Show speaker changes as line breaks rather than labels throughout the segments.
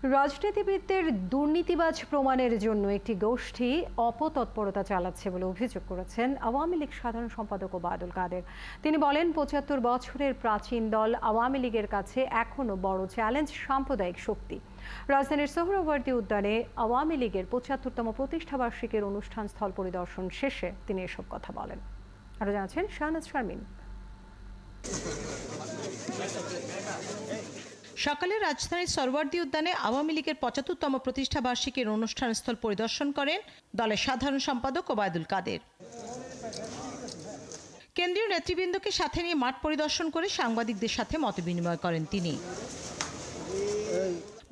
রাজনীতিবিদদের দুর্নীতিবাজ প্রমাণের জন্য একটি গোষ্ঠী অপতৎপরতা চালাচ্ছে বলে অভিযোগ করেছেন আওয়ামী লীগ সাধারণ সম্পাদক ওবায়দুল কাদের। তিনি বলেন, ৭৫ বছরের প্রাচীন দল আওয়ামী লীগের কাছে এখনো বড় চ্যালেঞ্জ সাম্প্রদায়িক শক্তি। রাজধানীর সোহরাওয়ার্দী উদ্যানে আওয়ামী লীগের ৭৫তম প্রতিষ্ঠাবার্ষিকীর অনুষ্ঠান স্থল পরিদর্শন শেষে তিনি এসব কথা বলেন। আরো জানাচ্ছেন শাহনাজ শারমিন।
সকালে রাজধানীর সোহরাওয়ার্দী উদ্যানে আওয়ামী লীগের ৭৫তম প্রতিষ্ঠাবার্ষিকীর অনুষ্ঠানস্থল পরিদর্শন করেন দলের সাধারণ সম্পাদক ওবায়দুল কাদের। কেন্দ্রীয় নেতৃবৃন্দকে সাথে নিয়ে মাঠ পরিদর্শন করে সাংবাদিকদের সাথে মতবিনিময় করেন তিনি।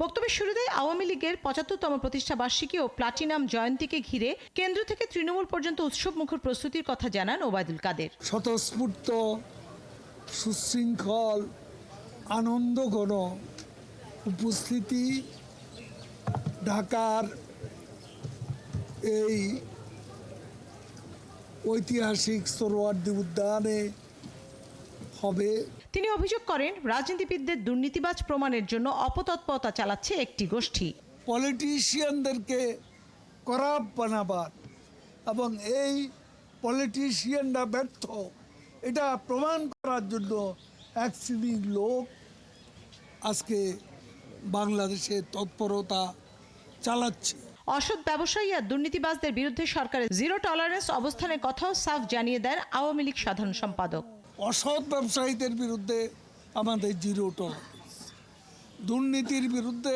বক্তব্যের শুরুতে আওয়ামী লীগের ৭৫তম প্রতিষ্ঠাবার্ষিকী ও প্লাটিনাম জয়ন্তীকে ঘিরে কেন্দ্র থেকে তৃণমূল পর্যন্ত উৎসবমুখর প্রস্তুতির কথা জানান ওবায়দুল কাদের।
স্বতঃস্ফূর্ত, সুশৃঙ্খল, আনন্দঘন উপস্থিতি ঢাকার এই ঐতিহাসিক সোহরাওয়ার্দী উদ্যানে হবে।
তিনি অভিযোগ করেন, রাজনীতিবিদদের দুর্নীতিবাজ প্রমাণের জন্য অপতৎপরতা চালাচ্ছে একটি গোষ্ঠী।
পলিটিশিয়ানদেরকে করাপ্ট বানাবার এবং এই পলিটিশিয়ানরা ব্যর্থ এটা প্রমাণ করার জন্য এক শ্রেণীর লোক আজকে বাংলাদেশে তৎপরতা চালাচ্ছে।
অসৎ ব্যবসায়ী আর দুর্নীতিবাজদের বিরুদ্ধে সরকারের জিরো টলারেন্স অবস্থানের কথাও সাফ জানিয়ে দেন আওয়ামী লীগ সাধারণ সম্পাদক।
অসৎ ব্যবসায়ীদের বিরুদ্ধে আমাদের জিরো টলারেন্স, দুর্নীতির বিরুদ্ধে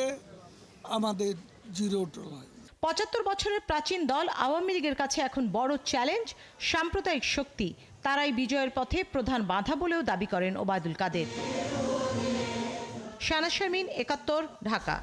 আমাদের জিরো টলারেন্স।
৭৫ বছরের প্রাচীন দল আওয়ামী লীগের কাছে এখন বড় চ্যালেঞ্জ সাম্প্রদায়িক শক্তি। তারাই বিজয়ের পথে প্রধান বাধা বলেও দাবি করেন ওবায়দুল কাদের। শাহনাজ শারমিন, ৭১, ঢাকা।